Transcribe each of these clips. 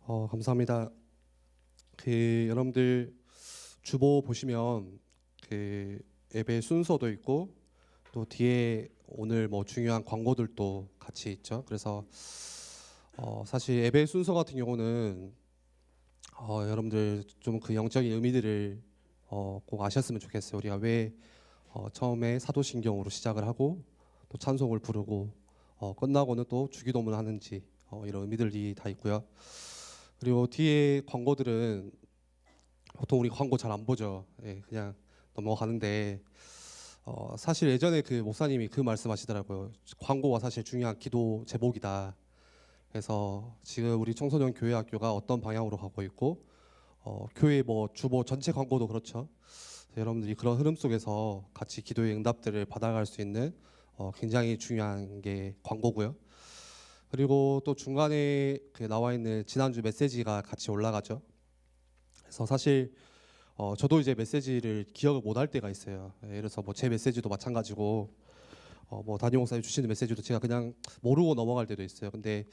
감사합니다. 여러분들 주보 보시면 예배 순서도 있고 또 뒤에 오늘 중요한 광고들도 같이 있죠. 그래서 사실 예배 순서 같은 경우는 여러분들 좀 그 영적인 의미들을 꼭 아셨으면 좋겠어요. 우리가 왜 처음에 사도신경으로 시작을 하고 또 찬송을 부르고 끝나고는 또 주기도문을 하는지 이런 의미들이 다 있고요. 그리고 뒤에 광고들은 보통 우리 광고 잘 안 보죠. 그냥 넘어가는데 사실 예전에 그 목사님이 그 말씀하시더라고요. 광고가 사실 중요한 기도 제목이다. 그래서 지금 우리 청소년 교회 학교가 어떤 방향으로 가고 있고 교회 주보 전체 광고도 그렇죠. 여러분들이 그런 흐름 속에서 같이 기도의 응답들을 받아갈 수 있는 굉장히 중요한 게 광고고요. 그리고 또 중간에 나와 있는 지난주 메시지가 같이 올라가죠. 그래서 사실 저도 이제 메시지를 기억을 못 할 때가 있어요. 예를 들어서 제 메시지도 마찬가지고 담임 목사님 주시는 메시지도 제가 그냥 모르고 넘어갈 때도 있어요. 근데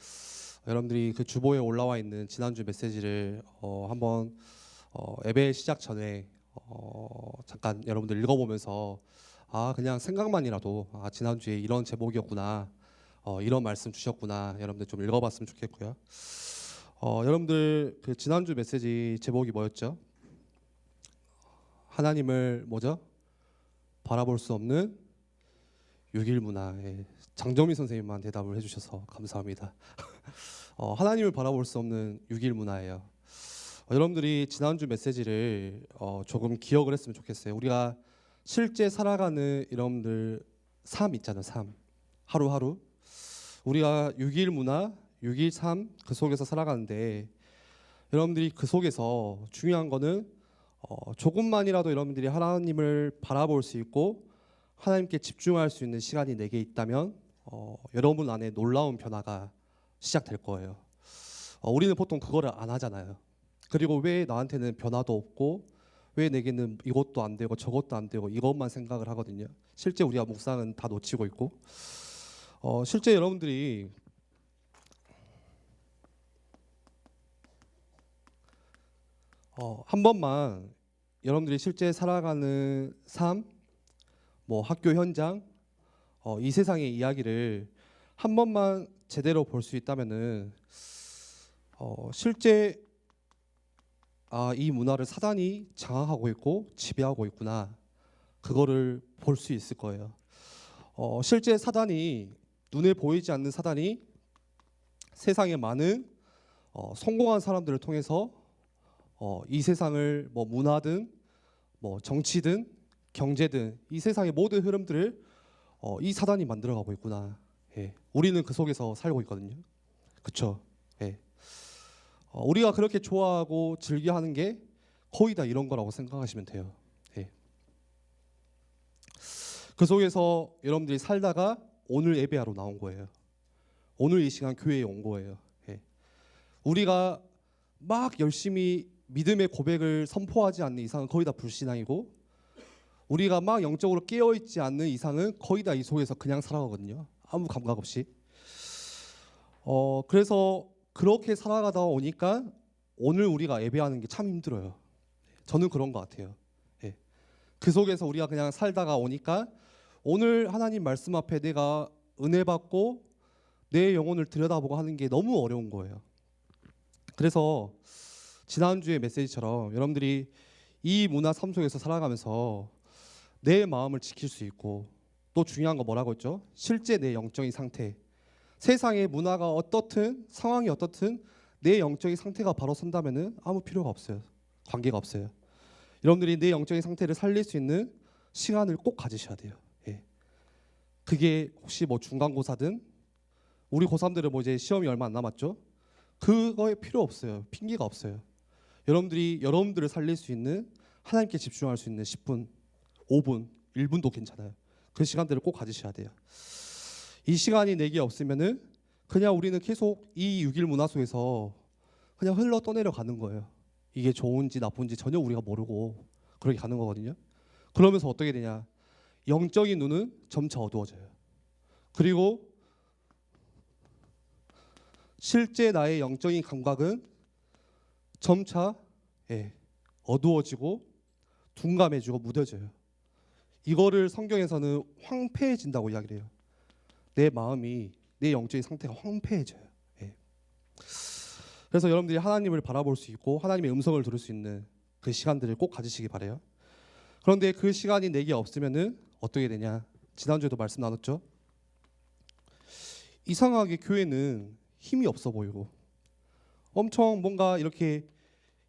여러분들이 그 주보에 올라와 있는 지난주 메시지를 한번 예배 시작 전에 잠깐 여러분들 읽어보면서 그냥 생각만이라도 지난주에 이런 제목이었구나, 이런 말씀 주셨구나, 여러분들 좀 읽어봤으면 좋겠고요. 여러분들 그 지난주 메시지 제목이 뭐였죠? 하나님을 바라볼 수 없는 6일 문화. 장정민 선생님만 대답을 해주셔서 감사합니다. 하나님을 바라볼 수 없는 6일 문화예요. 여러분들이 지난주 메시지를 조금 기억을 했으면 좋겠어요. 우리가 실제 살아가는 여러분들 삶 있잖아요. 삶 하루하루 우리가 6일 문화, 6일 삶 그 속에서 살아가는데 여러분들이 그 속에서 중요한 거는 조금만이라도 여러분들이 하나님을 바라볼 수 있고 하나님께 집중할 수 있는 시간이 내게 있다면 여러분 안에 놀라운 변화가 시작될 거예요. 우리는 보통 그거를 안 하잖아요. 그리고 왜 나한테는 변화도 없고 왜 내게는 이것도 안 되고 저것도 안 되고 이것만 생각을 하거든요. 실제 우리가 묵상은 다 놓치고 있고 실제 여러분들이 한 번만 여러분들이 실제 살아가는 삶, 학교 현장, 이 세상의 이야기를 한 번만 제대로 볼 수 있다면은 실제 이 문화를 사단이 장악하고 있고 지배하고 있구나, 그거를 볼 수 있을 거예요. 실제 사단이, 눈에 보이지 않는 사단이 세상의 많은 성공한 사람들을 통해서 이 세상을 문화든 정치든 경제든 이 세상의 모든 흐름들을 이 사단이 만들어가고 있구나. 우리는 그 속에서 살고 있거든요. 그렇죠? 우리가 그렇게 좋아하고 즐겨하는 게 거의 다 이런 거라고 생각하시면 돼요. 그 속에서 여러분들이 살다가 오늘 예배하러 나온 거예요. 오늘 이 시간 교회에 온 거예요. 우리가 막 열심히 믿음의 고백을 선포하지 않는 이상은 거의 다 불신앙이고, 우리가 막 영적으로 깨어있지 않는 이상은 거의 다 이 속에서 그냥 살아가거든요. 아무 감각 없이. 그래서 그렇게 살아가다 오니까 오늘 우리가 예배하는 게 참 힘들어요. 저는 그런 것 같아요. 그 속에서 우리가 그냥 살다가 오니까 오늘 하나님 말씀 앞에 내가 은혜 받고 내 영혼을 들여다보고 하는 게 너무 어려운 거예요. 그래서 지난주의 메시지처럼 여러분들이 이 문화 삶 속에서 살아가면서 내 마음을 지킬 수 있고, 또 중요한 거 뭐라고 했죠? 실제 내 영적인 상태, 세상의 문화가 어떻든 상황이 어떻든 내 영적인 상태가 바로 선다면은 아무 필요가 없어요. 관계가 없어요. 여러분들이 내 영적인 상태를 살릴 수 있는 시간을 꼭 가지셔야 돼요. 그게 혹시 중간고사든, 우리 고3들은 이제 시험이 얼마 안 남았죠? 그거에 필요 없어요. 핑계가 없어요. 여러분들이 여러분들을 살릴 수 있는, 하나님께 집중할 수 있는 10분, 5분, 1분도 괜찮아요. 그 시간들을 꼭 가지셔야 돼요. 이 시간이 내게 없으면은 그냥 우리는 계속 이 6일 문화 속에서 그냥 흘러 떠내려 가는 거예요. 이게 좋은지 나쁜지 전혀 우리가 모르고 그렇게 가는 거거든요. 그러면서 어떻게 되냐? 영적인 눈은 점차 어두워져요. 그리고 실제 나의 영적인 감각은 점차 어두워지고 둔감해지고 무뎌져요. 이거를 성경에서는 황폐해진다고 이야기를 해요. 내 마음이, 내 영적인 상태가 황폐해져요. 그래서 여러분들이 하나님을 바라볼 수 있고 하나님의 음성을 들을 수 있는 그 시간들을 꼭 가지시기 바래요. 그런데 그 시간이 내게 없으면은 어떻게 되냐? 지난주에도 말씀 나눴죠. 이상하게 교회는 힘이 없어 보이고 엄청 뭔가 이렇게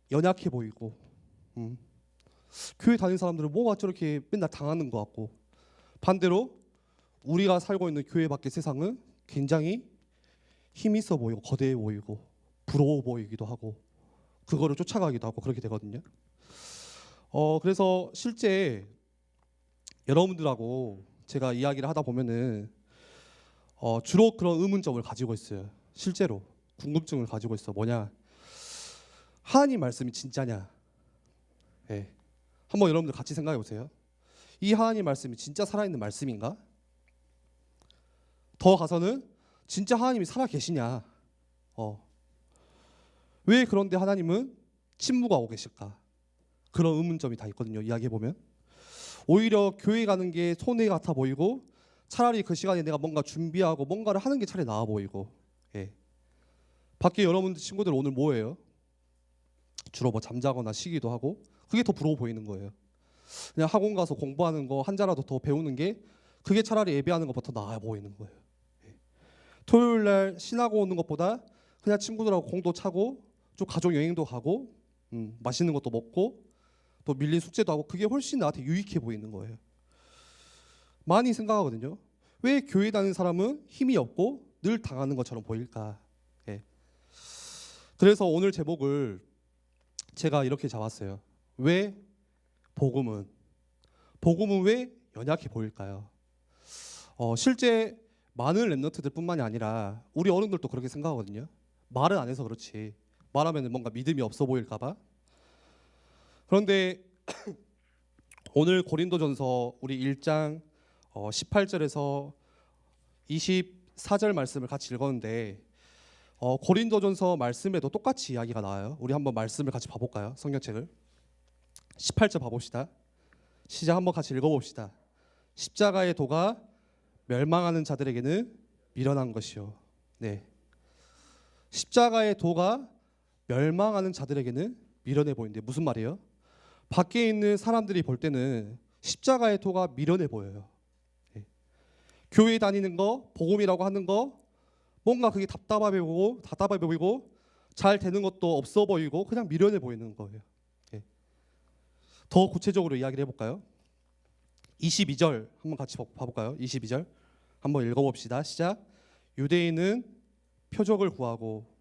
연약해 보이고 교회 다니는 사람들은 뭐가 저렇게 맨날 당하는 것 같고, 반대로 우리가 살고 있는 교회 밖의 세상은 굉장히 힘이 있어 보이고 거대해 보이고 부러워 보이기도 하고 그거를 쫓아가기도 하고 그렇게 되거든요. 그래서 실제 여러분들하고 제가 이야기를 하다 보면은 주로 그런 의문점을 가지고 있어요. 실제로 궁금증을 가지고 있어. 뭐냐? 하나님 말씀이 진짜냐? 한번 여러분들 같이 생각해 보세요. 이 하나님 말씀이 진짜 살아있는 말씀인가? 더 가서는 진짜 하나님이 살아 계시냐? 왜 그런데 하나님은 침묵하고 계실까? 그런 의문점이 다 있거든요. 이야기해 보면 오히려 교회 가는 게 손해 같아 보이고 차라리 그 시간에 내가 뭔가 준비하고 뭔가를 하는 게 차라리 나아 보이고. 밖에 여러분들 친구들 오늘 뭐예요? 주로 뭐 잠자거나 쉬기도 하고 그게 더 부러워 보이는 거예요. 그냥 학원 가서 공부하는 거 한자라도 더 배우는 게 그게 차라리 예배하는 것보다 더 나아 보이는 거예요. 토요일 날 신하고 오는 것보다 그냥 친구들하고 공도 차고 좀 가족 여행도 가고 맛있는 것도 먹고 또 밀린 숙제도 하고 그게 훨씬 나한테 유익해 보이는 거예요. 많이 생각하거든요. 왜 교회 다니는 사람은 힘이 없고 늘 당하는 것처럼 보일까? 그래서 오늘 제목을 제가 이렇게 잡았어요. 왜 복음은 왜 연약해 보일까요? 실제 많은 랩런트들뿐만이 아니라 우리 어른들도 그렇게 생각하거든요. 말은 안 해서 그렇지. 말하면 뭔가 믿음이 없어 보일까봐. 그런데 오늘 고린도전서 우리 1장 18절에서 24절 말씀을 같이 읽었는데 고린도전서 말씀에도 똑같이 이야기가 나와요. 우리 한번 말씀을 같이 봐볼까요? 성경책을 18절 봐봅시다. 시작 한번 같이 읽어봅시다. 십자가의 도가 멸망하는 자들에게는 미련한 것이요. 십자가의 도가 멸망하는 자들에게는 미련해 보이는데 무슨 말이에요? 밖에 있는 사람들이 볼 때는 십자가의 도가 미련해 보여요. 교회 다니는 거, 복음이라고 하는 거 뭔가 그게 답답해 보이고 잘 되는 것도 없어 보이고 그냥 미련해 보이는 거예요. 더 구체적으로 이야기를 해볼까요? 22절 한번 같이 봐볼까요? 22절 한번 읽어봅시다. 시작. 유대인은 표적을 구하고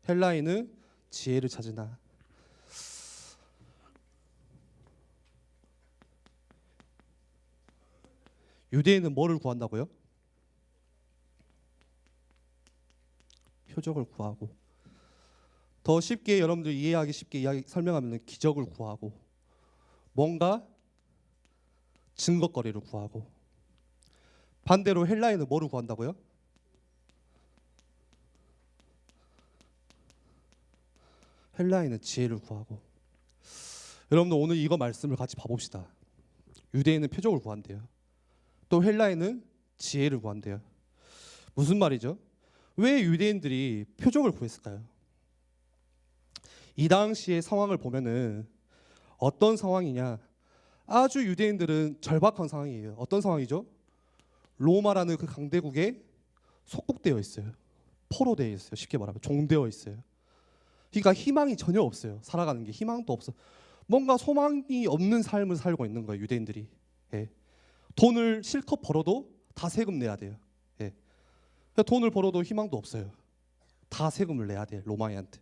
헬라인은 지혜를 찾으나. 유대인은 뭐를 구한다고요? 표적을 구하고. 더 쉽게 여러분들 이해하기 쉽게 설명하면 기적을 구하고 뭔가 증거거리를 구하고. 반대로 헬라인은 뭐를 구한다고요? 헬라인은 지혜를 구하고. 여러분들 오늘 이거 말씀을 같이 봐봅시다. 유대인은 표적을 구한대요. 또 헬라인은 지혜를 구한대요. 무슨 말이죠? 왜 유대인들이 표적을 구했을까요? 이 당시의 상황을 보면은 어떤 상황이냐? 아주 유대인들은 절박한 상황이에요. 어떤 상황이죠? 로마라는 그 강대국에 속국되어 있어요. 포로되어 있어요. 쉽게 말하면 종되어 있어요. 그러니까 희망이 전혀 없어요. 살아가는 게 희망도 없어. 뭔가 소망이 없는 삶을 살고 있는 거예요. 유대인들이. 돈을 실컷 벌어도 다 세금 내야 돼요. 돈을 벌어도 희망도 없어요. 다 세금을 내야 돼요. 로마인한테.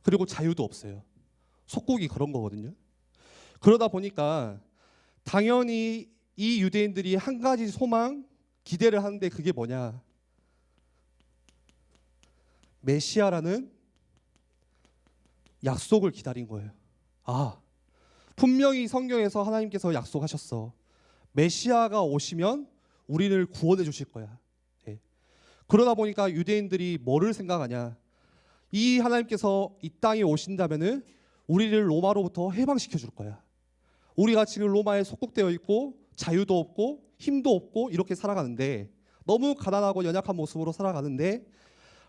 그리고 자유도 없어요. 속국이 그런 거거든요. 그러다 보니까 당연히 이 유대인들이 한 가지 소망, 기대를 하는데 그게 뭐냐? 메시아라는 약속을 기다린 거예요. 분명히 성경에서 하나님께서 약속하셨어. 메시아가 오시면 우리를 구원해 주실 거야. 그러다 보니까 유대인들이 뭐를 생각하냐? 이 하나님께서 이 땅에 오신다면은 우리를 로마로부터 해방시켜 줄 거야. 우리가 지금 로마에 속국되어 있고 자유도 없고 힘도 없고 이렇게 살아가는데, 너무 가난하고 연약한 모습으로 살아가는데,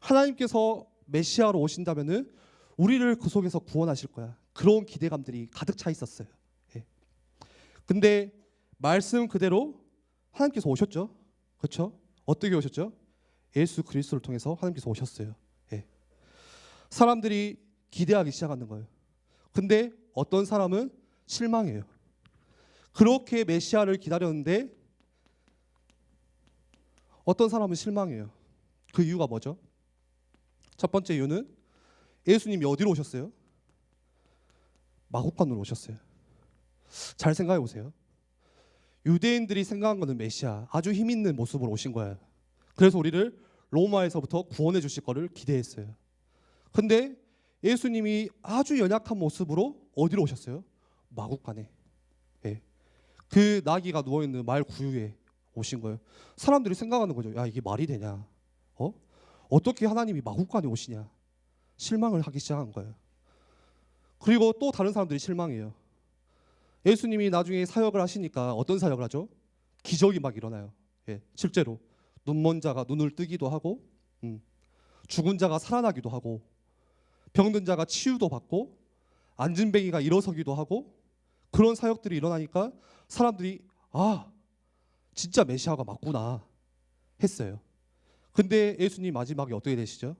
하나님께서 메시아로 오신다면은 우리를 그 속에서 구원하실 거야. 그런 기대감들이 가득 차 있었어요. 예. 근데 말씀 그대로 하나님께서 오셨죠. 그렇죠? 어떻게 오셨죠? 예수 그리스도를 통해서 하나님께서 오셨어요. 예. 사람들이 기대하기 시작하는 거예요. 근데 어떤 사람은 실망해요. 그렇게 메시아를 기다렸는데 어떤 사람은 실망해요. 그 이유가 뭐죠? 첫 번째 이유는 예수님이 어디로 오셨어요? 마국간으로 오셨어요. 잘 생각해 보세요. 유대인들이 생각한 거는 메시아, 아주 힘 있는 모습으로 오신 거예요. 그래서 우리를 로마에서부터 구원해 주실 거를 기대했어요. 근데 예수님이 아주 연약한 모습으로 어디로 오셨어요? 마국간에. 예. 그 나귀가 누워있는 말 구유에 오신 거예요. 사람들이 생각하는 거죠. 야, 이게 말이 되냐? 어떻게 하나님이 마국간에 오시냐? 실망을 하기 시작한 거예요. 그리고 또 다른 사람들이 실망해요. 예수님이 나중에 사역을 하시니까 어떤 사역을 하죠? 기적이 막 일어나요. 예, 실제로 눈먼 자가 눈을 뜨기도 하고, 죽은 자가 살아나기도 하고, 병든 자가 치유도 받고, 앉은뱅이가 일어서기도 하고, 그런 사역들이 일어나니까 사람들이 진짜 메시아가 맞구나 했어요. 근데 예수님 마지막에 어떻게 되시죠?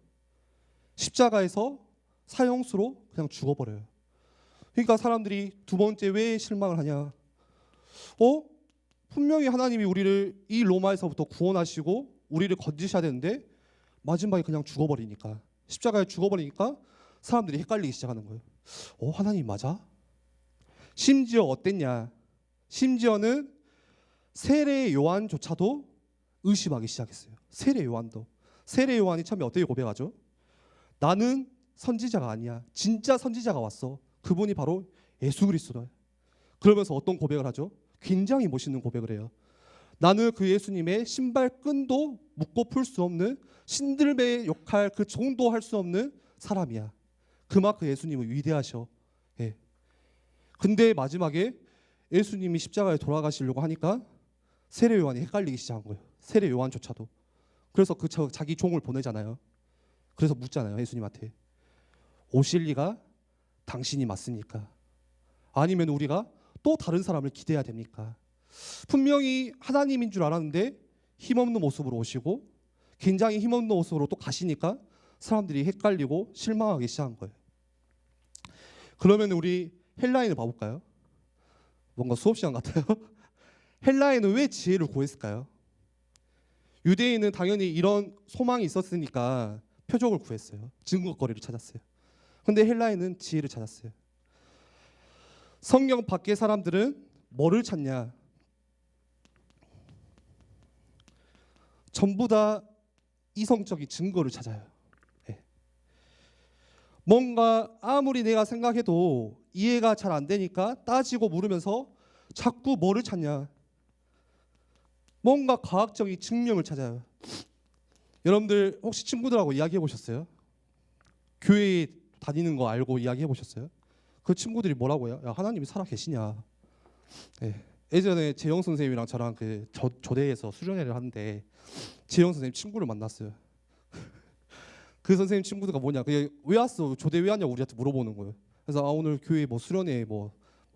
십자가에서 사형수로 그냥 죽어버려요. 그러니까 사람들이 두 번째 왜 실망을 하냐? 분명히 하나님이 우리를 이 로마에서부터 구원하시고 우리를 건지셔야 되는데 마지막에 그냥 죽어버리니까, 십자가에 죽어버리니까 사람들이 헷갈리기 시작하는 거예요. 하나님 맞아? 심지어 어땠냐? 심지어는 세례 요한조차도 의심하기 시작했어요. 세례 요한도. 세례 요한이 처음에 어떻게 고백하죠? 나는 선지자가 아니야. 진짜 선지자가 왔어. 그분이 바로 예수 그리스도다. 그러면서 어떤 고백을 하죠? 굉장히 멋있는 고백을 해요. 나는 그 예수님의 신발끈도 묶고 풀 수 없는 신들매의 역할 그 정도 할 수 없는 사람이야. 그만큼 예수님은 위대하셔. 예. 근데 마지막에 예수님이 십자가에 돌아가시려고 하니까 세례 요한이 헷갈리기 시작한 거예요. 세례 요한조차도. 그래서 자기 종을 보내잖아요. 그래서 묻잖아요, 예수님한테. 오실 리가 당신이 맞습니까? 아니면 우리가 또 다른 사람을 기대해야 됩니까? 분명히 하나님인 줄 알았는데 힘없는 모습으로 오시고 굉장히 힘없는 모습으로 또 가시니까 사람들이 헷갈리고 실망하기 시작한 거예요. 그러면 우리 헬라인을 봐볼까요? 뭔가 수업 시간 같아요. 헬라인은 왜 지혜를 구했을까요? 유대인은 당연히 이런 소망이 있었으니까 표적을 구했어요. 증거거리를 찾았어요. 근데 헬라인은 지혜를 찾았어요. 성경 밖의 사람들은 뭐를 찾냐? 전부 다 이성적인 증거를 찾아요. 네. 뭔가 아무리 내가 생각해도 이해가 잘 안 되니까 따지고 물으면서 자꾸 뭐를 찾냐? 뭔가 과학적인 증명을 찾아요. 여러분들 혹시 친구들하고 이야기해 보셨어요? 교회에 다니는 거 알고 이야기해 보셨어요? 그 친구들이 뭐라고 해요? 야, 하나님이 살아 계시냐? 네. 예전에 재영 선생님이랑 저랑 그 조대에서 수련회를 하는데 재영 선생님 친구를 만났어요. 그 선생님 친구가 뭐냐? 그게 왜 왔어? 조대 왜 왔냐고 우리한테 물어보는 거예요. 그래서 오늘 교회 뭐 수련회 뭐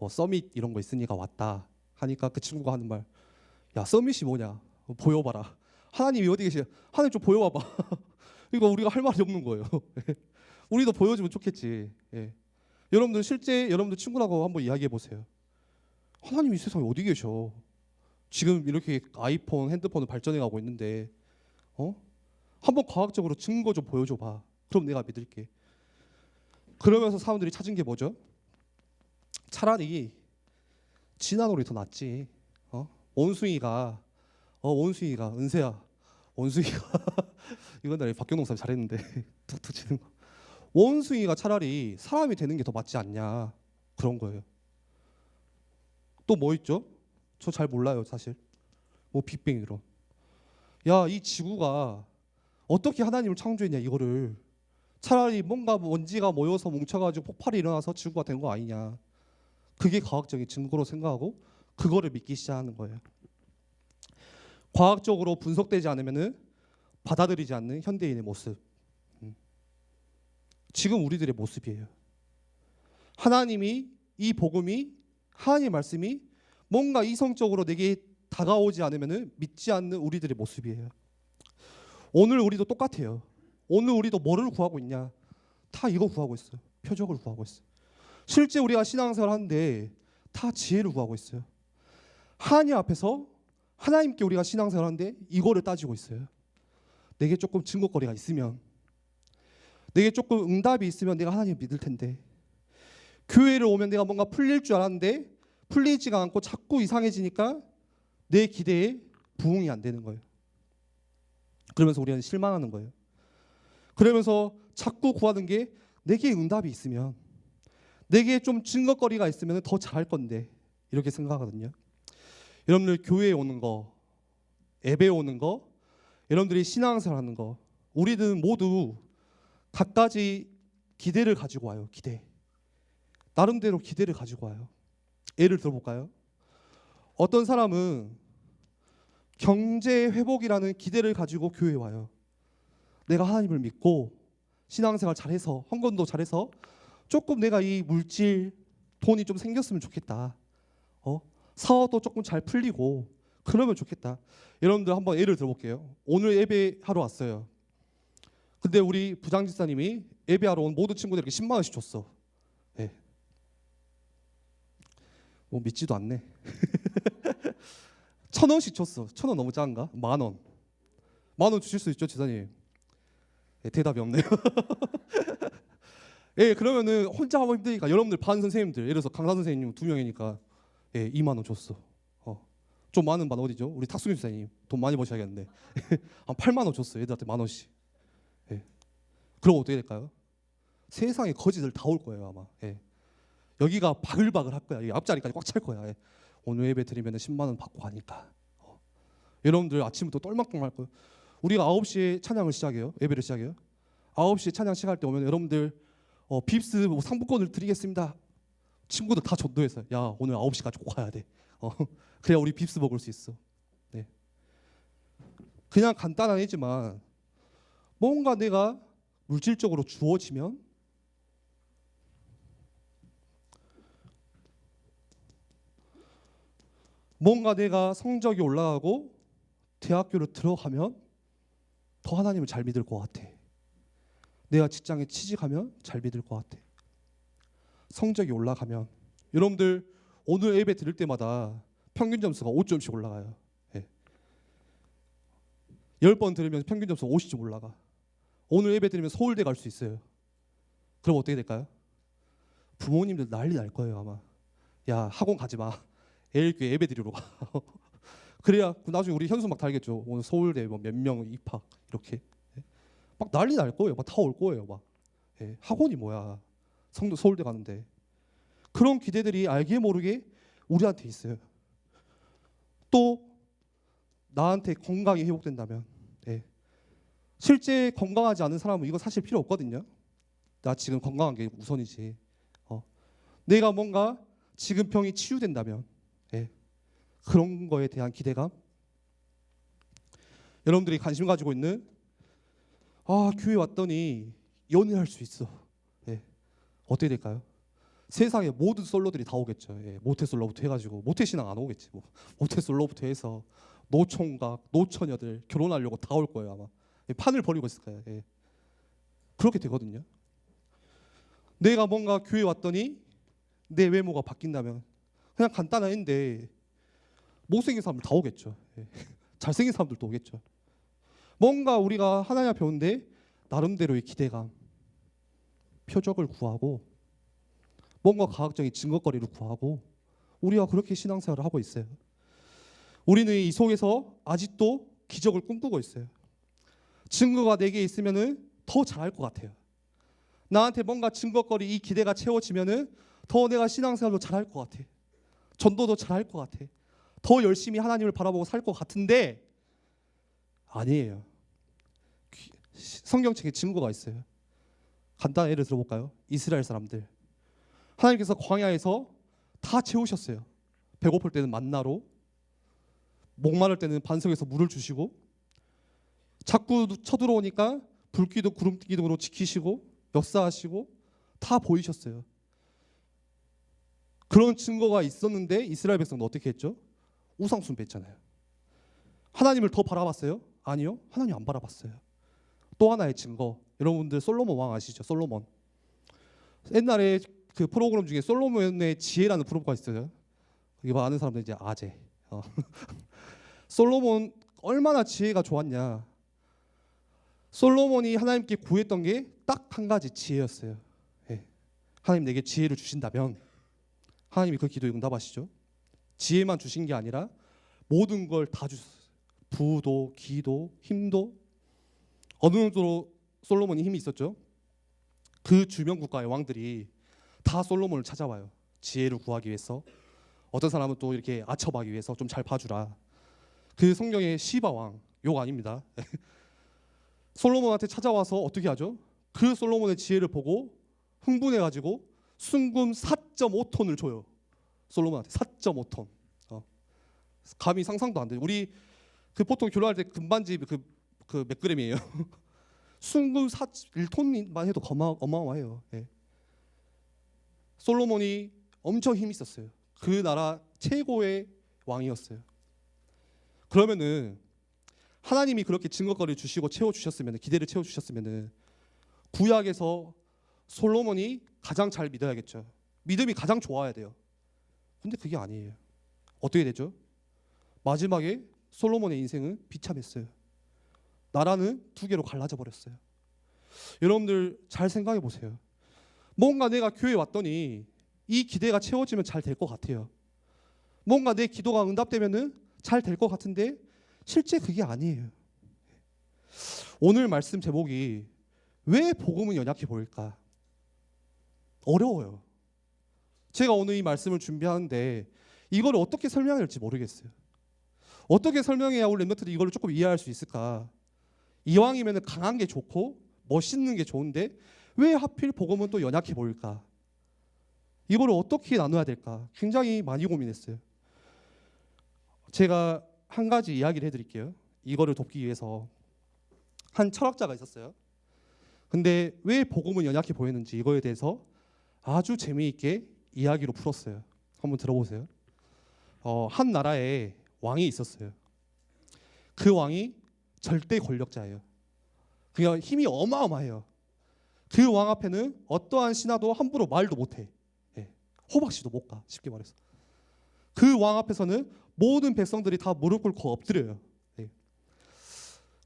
서밋 이런 거 있으니까 왔다 하니까 그 친구가 하는 말, 야 서밋이 뭐냐? 보여봐라. 하나님이 어디 계시냐? 하나님 좀 보여봐봐. 이거 우리가 할 말이 없는 거예요. 우리도 보여주면 좋겠지. 예. 여러분들 실제 여러분들 친구라고 한번 이야기해 보세요. 하나님 이 세상에 어디 계셔? 지금 이렇게 아이폰, 핸드폰을 발전해가고 있는데 한번 과학적으로 증거 좀 보여줘봐. 그럼 내가 믿을게. 그러면서 사람들이 찾은 게 뭐죠? 차라리 진화놀이 더 낫지. 원숭이가 은세야. 원숭이가 이건 나 박경동 사람 잘했는데 툭툭 치는 거. 원숭이가 차라리 사람이 되는 게 더 맞지 않냐 그런 거예요. 또 뭐 있죠? 저 잘 몰라요 사실. 뭐 빅뱅 이런. 야, 이 지구가 어떻게 하나님을 창조했냐 이거를 차라리 뭔가 먼지가 모여서 뭉쳐가지고 폭발이 일어나서 지구가 된 거 아니냐. 그게 과학적인 증거로 생각하고 그거를 믿기 시작하는 거예요. 과학적으로 분석되지 않으면은 받아들이지 않는 현대인의 모습. 지금 우리들의 모습이에요. 하나님이 이 복음이 하나님의 말씀이 뭔가 이성적으로 내게 다가오지 않으면은 믿지 않는 우리들의 모습이에요. 오늘 우리도 똑같아요. 오늘 우리도 뭐를 구하고 있냐? 다 이거 구하고 있어요. 표적을 구하고 있어요. 실제 우리가 신앙생활 하는데 다 지혜를 구하고 있어요. 하나님 앞에서 하나님께 우리가 신앙생활 하는데 이거를 따지고 있어요. 내게 조금 증거거리가 있으면, 내게 조금 응답이 있으면 내가 하나님을 믿을 텐데, 교회를 오면 내가 뭔가 풀릴 줄 알았는데 풀리지가 않고 자꾸 이상해지니까 내 기대에 부응이 안 되는 거예요. 그러면서 우리는 실망하는 거예요. 그러면서 자꾸 구하는 게 내게 응답이 있으면, 내게 좀 증거거리가 있으면 더 잘할 건데 이렇게 생각하거든요. 여러분들 교회에 오는 거, 예배 오는 거, 여러분들이 신앙생활 하는 거, 우리는 모두 각가지 기대를 가지고 와요. 기대. 나름대로 기대를 가지고 와요. 예를 들어볼까요? 어떤 사람은 경제 회복이라는 기대를 가지고 교회에 와요. 내가 하나님을 믿고 신앙생활 잘해서, 헌금도 잘해서 조금 내가 이 물질, 돈이 좀 생겼으면 좋겠다. 사업도 조금 잘 풀리고 그러면 좋겠다. 여러분들 한번 예를 들어볼게요. 오늘 예배하러 왔어요. 근데 우리 부장집사님이 예배하러 온 모든 친구들에게 10만 원씩 줬어. 네. 뭐 믿지도 않네. 1,000원씩 줬어. 1,000원 너무 작은가? 10,000원. 10,000원 주실 수 있죠, 지사님? 네, 대답이 없네요. 예, 그러면은 혼자 하면 힘드니까 여러분들 반 선생님들, 예를 들어서 강사 선생님 2명이니까 2만 원 줬어. 좀 많은 반 어디죠? 우리 탁수님 선생님 돈 많이 버셔야겠는데 한 8만 원 줬어. 애들한테 10,000원씩. 예. 그럼 어떻게 될까요? 세상에 거지들 다 올 거예요 아마. 예. 여기가 바글바글 할 거야. 앞자리까지 꽉 찰 거야. 예. 오늘 예배 드리면 10만 원 받고 가니까. 여러분들 아침부터 똘망똘망 할 거예요. 우리가 9시에 찬양을 시작해요. 예배를 시작해요. 9시에 찬양 시작할 때 오면 여러분들 빕스 뭐 상품권을 드리겠습니다. 친구들 다 전도해서 야 오늘 9시까지 꼭 가야 돼. 그래야 우리 빕스 먹을 수 있어. 네. 그냥 간단한 예지만 뭔가 내가 물질적으로 주어지면 뭔가 내가 성적이 올라가고 대학교를 들어가면 더 하나님을 잘 믿을 것 같아. 내가 직장에 취직하면 잘 믿을 것 같아. 성적이 올라가면 여러분들 오늘 예배 드릴 때마다 평균 점수가 5점씩 올라가요. 예. 10번 들으면 평균 점수 50점 올라가. 오늘 예배 드리면 서울대 갈 수 있어요. 그럼 어떻게 될까요? 부모님들 난리 날 거예요 아마. 야 학원 가지 마. 애일교회 예배 드리러 가. 그래야 나중에 우리 현수 막 달겠죠. 오늘 서울대 뭐 몇 명 입학 이렇게. 막 난리 날 거예요. 막 다 올 거예요. 막 학원이 뭐야? 서울대 가는데. 그런 기대들이 알게 모르게 우리한테 있어요. 또 나한테 건강이 회복된다면, 실제 건강하지 않은 사람은 이거 사실 필요 없거든요. 나 지금 건강한 게 우선이지. 내가 뭔가 지금 병이 치유된다면, 그런 거에 대한 기대감. 여러분들이 관심 가지고 있는 교회 왔더니 연애할 수 있어. 어떻게 될까요? 세상에 모든 솔로들이 다 오겠죠. 모태솔로부터 해가지고 모태신앙 안 오겠지. 뭐. 모태솔로부터 해서 노총각, 노처녀들 결혼하려고 다 올 거예요 아마. 판을 벌이고 있을 거예요. 그렇게 되거든요. 내가 뭔가 교회 왔더니 내 외모가 바뀐다면 그냥 간단한 인데 못생긴 사람들 다 오겠죠. 잘생긴 사람들도 오겠죠. 뭔가 우리가 하나님 앞에 오는데 나름대로의 기대감, 표적을 구하고 뭔가 과학적인 증거거리를 구하고 우리가 그렇게 신앙생활을 하고 있어요. 우리는 이 속에서 아직도 기적을 꿈꾸고 있어요. 증거가 내게 있으면은 더 잘할 것 같아요. 나한테 뭔가 증거거리, 이 기대가 채워지면은 더 내가 신앙생활도 잘할 것 같아. 전도도 잘할 것 같아. 더 열심히 하나님을 바라보고 살 것 같은데 아니에요. 성경책에 증거가 있어요. 간단한 예를 들어볼까요? 이스라엘 사람들. 하나님께서 광야에서 다 채우셨어요. 배고플 때는 만나로, 목마를 때는 반석에서 물을 주시고, 자꾸 쳐들어오니까 불기둥 구름기둥으로 지키시고 역사하시고 다 보이셨어요. 그런 증거가 있었는데 이스라엘 백성은 어떻게 했죠? 우상 숭배했잖아요. 하나님을 더 바라봤어요? 아니요, 하나님 안 바라봤어요. 또 하나의 증거, 여러분들 솔로몬 왕 아시죠? 솔로몬. 옛날에 그 프로그램 중에 솔로몬의 지혜라는 프로그램가 있어요. 이거 아는 사람들 이제 아재. 솔로몬 얼마나 지혜가 좋았냐. 솔로몬이 하나님께 구했던 게 딱 한 가지 지혜였어요. 예. 하나님 내게 지혜를 주신다면 하나님이 그 기도에 응답하시죠. 지혜만 주신 게 아니라 모든 걸 다 주셨어요. 부도, 기도, 힘도. 어느 정도로 솔로몬이 힘이 있었죠. 그 주변 국가의 왕들이 다 솔로몬을 찾아와요. 지혜를 구하기 위해서. 어떤 사람은 또 이렇게 아첨하기 위해서 좀 잘 봐주라. 그 성경의 시바 왕, 욕 아닙니다. 솔로몬한테 찾아와서 어떻게 하죠? 그 솔로몬의 지혜를 보고 흥분해가지고 순금 4.5톤을 줘요. 솔로몬한테 4.5톤. 감히 상상도 안 돼요. 우리 그 보통 결혼할 때 금반지 그 몇 그램이에요? 순금 1톤만 해도 어마어마해요. 예. 솔로몬이 엄청 힘이 있었어요. 그 나라 최고의 왕이었어요. 그러면은 하나님이 그렇게 증거거리를 주시고 채워주셨으면, 기대를 채워주셨으면 구약에서 솔로몬이 가장 잘 믿어야겠죠. 믿음이 가장 좋아야 돼요. 근데 그게 아니에요. 어떻게 되죠? 마지막에 솔로몬의 인생은 비참했어요. 나라는 두 개로 갈라져 버렸어요. 여러분들 잘 생각해 보세요. 뭔가 내가 교회에 왔더니 이 기대가 채워지면 잘 될 것 같아요. 뭔가 내 기도가 응답되면은 잘 될 것 같은데 실제 그게 아니에요. 오늘 말씀 제목이 왜 복음은 연약해 보일까? 어려워요. 제가 오늘 이 말씀을 준비하는데 이걸 어떻게 설명해야 할지 모르겠어요. 어떻게 설명해야 우리 렘넌트들이 이걸 조금 이해할 수 있을까? 이왕이면 강한 게 좋고 멋있는 게 좋은데 왜 하필 복음은 또 연약해 보일까? 이걸 어떻게 나눠야 될까? 굉장히 많이 고민했어요. 제가 한 가지 이야기를 해드릴게요. 이거를 돕기 위해서. 한 철학자가 있었어요. 근데 왜 복음은 연약해 보이는지 이거에 대해서 아주 재미있게 이야기로 풀었어요. 한번 들어보세요. 한 나라에 왕이 있었어요. 그 왕이 절대 권력자예요. 그냥 힘이 어마어마해요. 그 왕 앞에는 어떠한 신하도 함부로 말도 못해. 호박씨도 못 가, 쉽게 말해서. 그 왕 앞에서는 모든 백성들이 다 무릎 꿇고 엎드려요.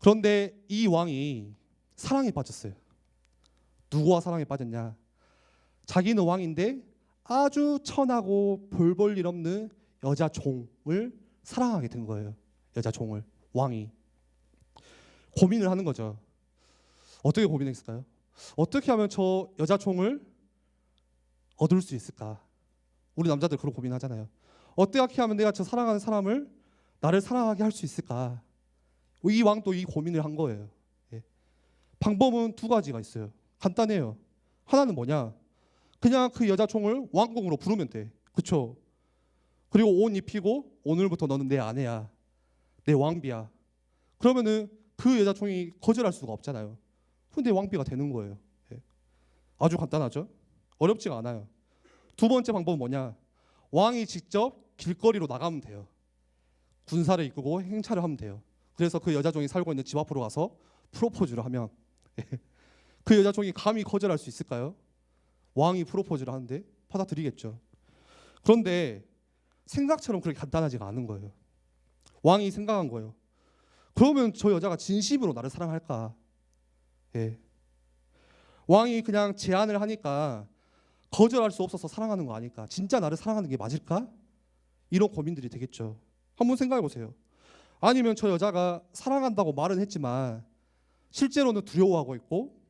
그런데 이 왕이 사랑에 빠졌어요. 누구와 사랑에 빠졌냐? 자기는 왕인데 아주 천하고 볼 볼 일 없는 여자 종을 사랑하게 된 거예요. 여자 종을. 왕이 고민을 하는 거죠. 어떻게 고민했을까요? 어떻게 하면 저 여자 종을 얻을 수 있을까? 우리 남자들 그런 고민하잖아요. 어떻게 하면 내가 저 사랑하는 사람을 나를 사랑하게 할 수 있을까? 이 왕도 이 고민을 한 거예요. 방법은 두 가지가 있어요. 간단해요. 하나는 뭐냐? 그냥 그 여자 총을 왕궁으로 부르면 돼. 그렇죠? 그리고 옷 입히고 오늘부터 너는 내 아내야. 내 왕비야. 그러면은 그 여자 총이 거절할 수가 없잖아요. 근데 왕비가 되는 거예요. 아주 간단하죠? 어렵지가 않아요. 두 번째 방법은 뭐냐? 왕이 직접 길거리로 나가면 돼요. 군사를 이끌고 행차를 하면 돼요. 그래서 그 여자종이 살고 있는 집 앞으로 가서 프로포즈를 하면 그 여자종이 감히 거절할 수 있을까요? 왕이 프로포즈를 하는데 받아들이겠죠. 그런데 생각처럼 그렇게 간단하지가 않은 거예요. 왕이 생각한 거예요. 그러면 저 여자가 진심으로 나를 사랑할까? 왕이 그냥 제안을 하니까 거절할 수 없어서 사랑하는 거 아닐까? 진짜 나를 사랑하는 게 맞을까? 이런 고민들이 되겠죠. 한번 생각해 보세요. 아니면 저 여자가 사랑한다고 말은 했지만 실제로는 두려워하고 있고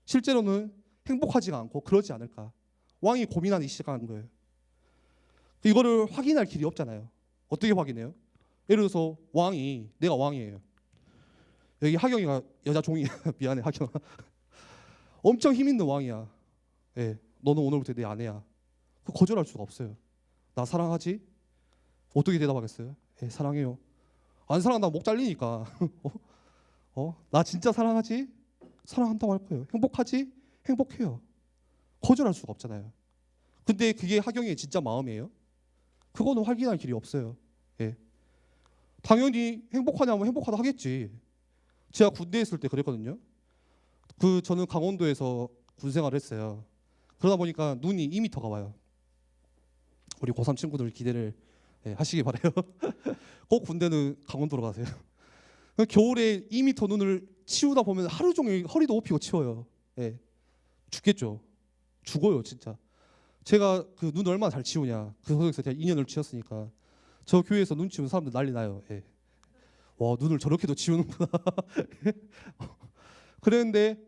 실제로는 행복하지가 않고 그러지 않을까? 왕이 고민하기 시작하는 거예요. 이거를 확인할 길이 없잖아요. 어떻게 확인해요? 예를 들어서 내가 왕이에요. 여기 하경이가 여자 종이 미안해 하경아. 엄청 힘 있는 왕이야. 예, 너는 오늘부터 내 아내야. 그 거절할 수가 없어요. 나 사랑하지? 어떻게 대답하겠어요? 예, 사랑해요. 안 사랑한다면 목 잘리니까. 나 진짜 사랑하지? 사랑한다고 할 거예요. 행복하지? 행복해요. 거절할 수가 없잖아요. 근데 그게 하경이의 진짜 마음이에요? 그거는 확인할 길이 없어요. 예. 당연히 행복하냐면 행복하다 하겠지. 제가 군대에 있을 때 그랬거든요. 저는 강원도에서 군 생활을 했어요. 그러다 보니까 눈이 2m가 와요. 우리 고3 친구들 기대를 하시기 바래요. 꼭 군대는 강원도로 가세요. 겨울에 2m 눈을 치우다 보면 하루 종일 허리도 못 펴고 치워요. 예. 죽겠죠. 죽어요 진짜. 제가 그 눈 얼마나 잘 치우냐. 그 속에서 제가 2년을 치웠으니까. 저 교회에서 눈 치우는 사람들 난리 나요. 예. 와, 눈을 저렇게도 치우는구나. 그랬는데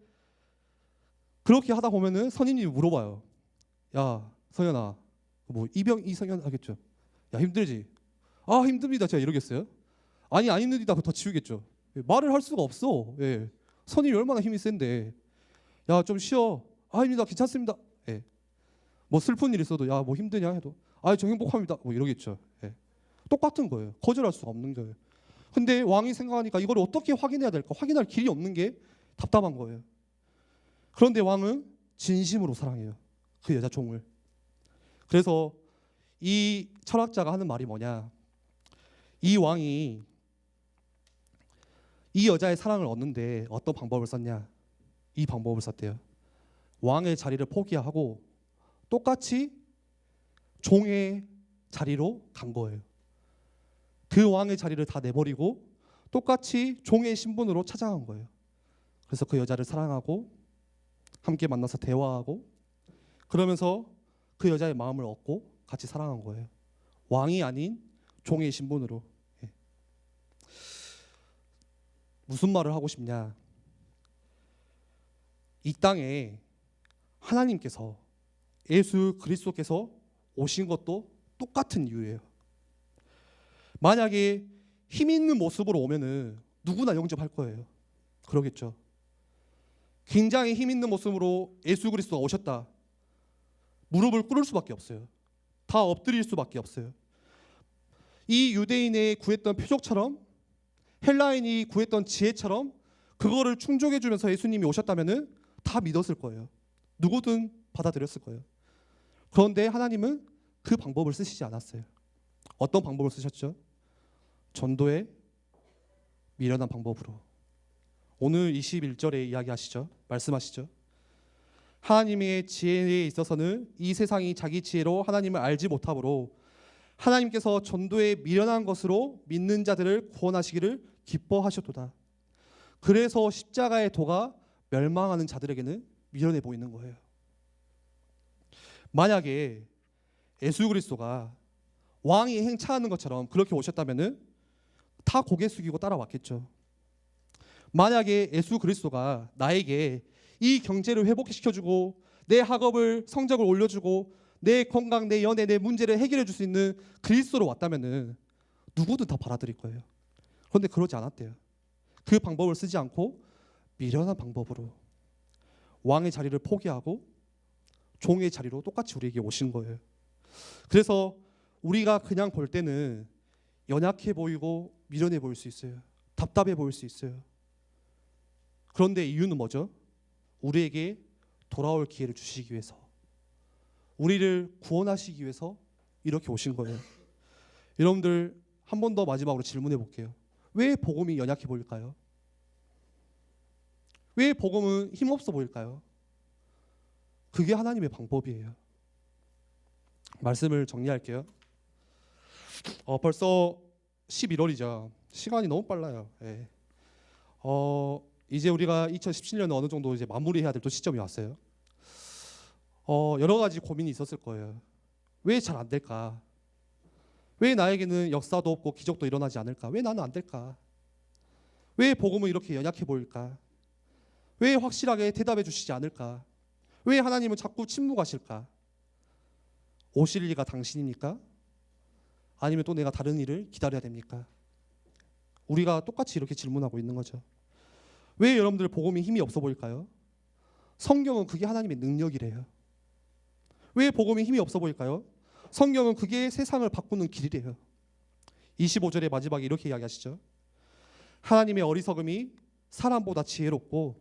그렇게 하다 보면은 선임님이 물어봐요. 야, 성현아, 뭐 이성현 하겠죠. 야, 힘들지? 아, 힘듭니다. 제가 이러겠어요? 아니, 안 힘듭니다. 더 치우겠죠. 예, 말을 할 수가 없어. 예. 선임이 얼마나 힘이 센데. 야, 좀 쉬어. 아, 힘들다. 괜찮습니다. 예. 뭐 슬픈 일 있어도 야, 뭐 힘드냐 해도 아, 저 행복합니다. 뭐 이러겠죠. 예. 똑같은 거예요. 거절할 수가 없는 거예요. 근데 왕이 생각하니까 이걸 어떻게 확인해야 될까? 확인할 길이 없는 게 답답한 거예요. 그런데 왕은 진심으로 사랑해요. 그 여자 종을. 그래서 이 철학자가 하는 말이 뭐냐? 이 왕이 이 여자의 사랑을 얻는데 어떤 방법을 썼냐? 이 방법을 썼대요. 왕의 자리를 포기하고 똑같이 종의 자리로 간 거예요. 그 왕의 자리를 다 내버리고 똑같이 종의 신분으로 찾아간 거예요. 그래서 그 여자를 사랑하고 함께 만나서 대화하고 그러면서 그 여자의 마음을 얻고 같이 사랑한 거예요. 왕이 아닌 종의 신분으로. 예. 무슨 말을 하고 싶냐? 이 땅에 하나님께서 예수 그리스도께서 오신 것도 똑같은 이유예요. 만약에 힘 있는 모습으로 오면은 누구나 영접할 거예요. 그러겠죠. 굉장히 힘 있는 모습으로 예수 그리스도가 오셨다. 무릎을 꿇을 수밖에 없어요. 다 엎드릴 수밖에 없어요. 이 유대인의 구했던 표적처럼 헬라인이 구했던 지혜처럼 그거를 충족해 주면서 예수님이 오셨다면은 다 믿었을 거예요. 누구든 받아들였을 거예요. 그런데 하나님은 그 방법을 쓰시지 않았어요. 어떤 방법을 쓰셨죠? 전도의 미련한 방법으로. 오늘 21절에 이야기하시죠. 말씀하시죠. 하나님의 지혜에 있어서는 이 세상이 자기 지혜로 하나님을 알지 못하므로 하나님께서 전도에 미련한 것으로 믿는 자들을 구원하시기를 기뻐하셨도다. 그래서 십자가의 도가 멸망하는 자들에게는 미련해 보이는 거예요. 만약에 예수 그리스도가 왕이 행차하는 것처럼 그렇게 오셨다면은 다 고개 숙이고 따라왔겠죠. 만약에 예수 그리스도가 나에게 이 경제를 회복시켜주고 내 학업을 성적을 올려주고 내 건강, 내 연애, 내 문제를 해결해 줄 수 있는 그리스도로 왔다면은 누구든 다 받아들일 거예요. 그런데 그러지 않았대요. 그 방법을 쓰지 않고 미련한 방법으로 왕의 자리를 포기하고 종의 자리로 똑같이 우리에게 오신 거예요. 그래서 우리가 그냥 볼 때는 연약해 보이고 미련해 보일 수 있어요. 답답해 보일 수 있어요. 그런데 이유는 뭐죠? 우리에게 돌아올 기회를 주시기 위해서, 우리를 구원하시기 위해서 이렇게 오신 거예요. 여러분들 한 번 더 마지막으로 질문해 볼게요. 왜 복음이 연약해 보일까요? 왜 복음은 힘없어 보일까요? 그게 하나님의 방법이에요. 말씀을 정리할게요. 벌써 11월이죠. 시간이 너무 빨라요. 예. 이제 우리가 2017년에 어느 정도 이제 마무리해야 될 또 시점이 왔어요. 여러 가지 고민이 있었을 거예요. 왜 잘 안 될까? 왜 나에게는 역사도 없고 기적도 일어나지 않을까? 왜 나는 안 될까? 왜 복음은 이렇게 연약해 보일까? 왜 확실하게 대답해 주시지 않을까? 왜 하나님은 자꾸 침묵하실까? 오실 리가 당신입니까? 아니면 또 내가 다른 일을 기다려야 됩니까? 우리가 똑같이 이렇게 질문하고 있는 거죠. 왜 여러분들 복음이 힘이 없어 보일까요? 성경은 그게 하나님의 능력이래요. 왜 복음이 힘이 없어 보일까요? 성경은 그게 세상을 바꾸는 길이래요. 25절의 마지막에 이렇게 이야기하시죠. 하나님의 어리석음이 사람보다 지혜롭고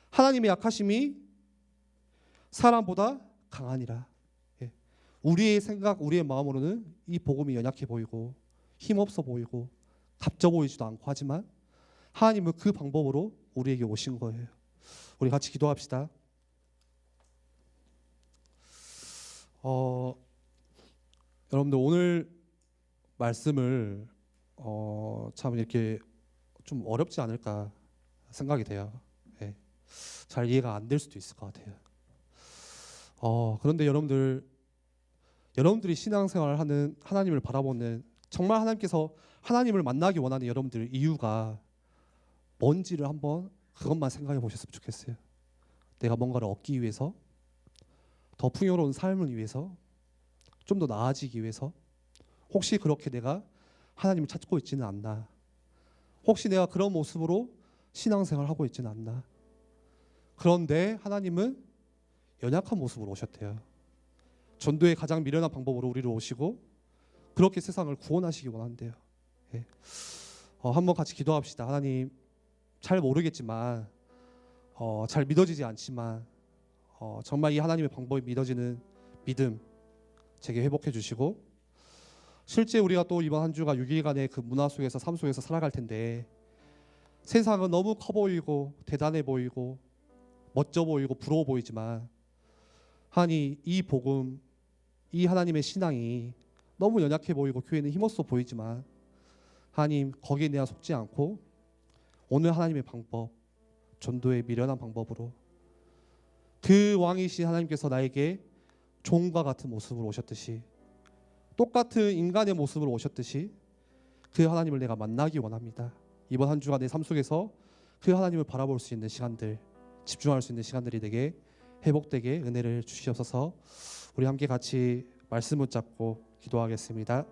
하나님의 약하심이 사람보다 강하니라. 예. 우리의 생각, 우리의 마음으로는 이 복음이 연약해 보이고 힘없어 보이고 값져 보이지도 않고 하지만 하나님은 그 방법으로 우리에게 오신 거예요. 우리 같이 기도합시다. 여러분들 오늘 말씀을 참 이렇게 좀 어렵지 않을까 생각이 돼요. 예. 잘 이해가 안 될 수도 있을 것 같아요. 그런데 여러분들이 신앙생활을 하는 하나님을 바라보는 정말 하나님께서 하나님을 만나기 원하는 여러분들 이유가 뭔지를 한번 그것만 생각해 보셨으면 좋겠어요. 내가 뭔가를 얻기 위해서, 더 풍요로운 삶을 위해서, 좀 더 나아지기 위해서, 혹시 그렇게 내가 하나님을 찾고 있지는 않나, 혹시 내가 그런 모습으로 신앙생활을 하고 있지는 않나. 그런데 하나님은 연약한 모습으로 오셨대요. 전도의 가장 미련한 방법으로 우리를 오시고 그렇게 세상을 구원하시기 원한대요. 예. 한번 같이 기도합시다. 하나님, 잘 모르겠지만 잘 믿어지지 않지만 정말 이 하나님의 방법이 믿어지는 믿음 제게 회복해 주시고, 실제 우리가 또 이번 한 주가 6일간의 그 문화 속에서 삶 속에서 살아갈 텐데 세상은 너무 커 보이고 대단해 보이고 멋져 보이고 부러워 보이지만 하나님, 이 복음, 이 하나님의 신앙이 너무 연약해 보이고 교회는 힘없어 보이지만 하나님, 거기에 내가 속지 않고 오늘 하나님의 방법, 전도의 미련한 방법으로 그 왕이신 하나님께서 나에게 종과 같은 모습으로 오셨듯이, 똑같은 인간의 모습으로 오셨듯이 그 하나님을 내가 만나기 원합니다. 이번 한 주간 내 삶 속에서 그 하나님을 바라볼 수 있는 시간들, 집중할 수 있는 시간들이 되게 회복되게 은혜를 주시옵소서. 우리 함께 같이 말씀 붙잡고 기도하겠습니다.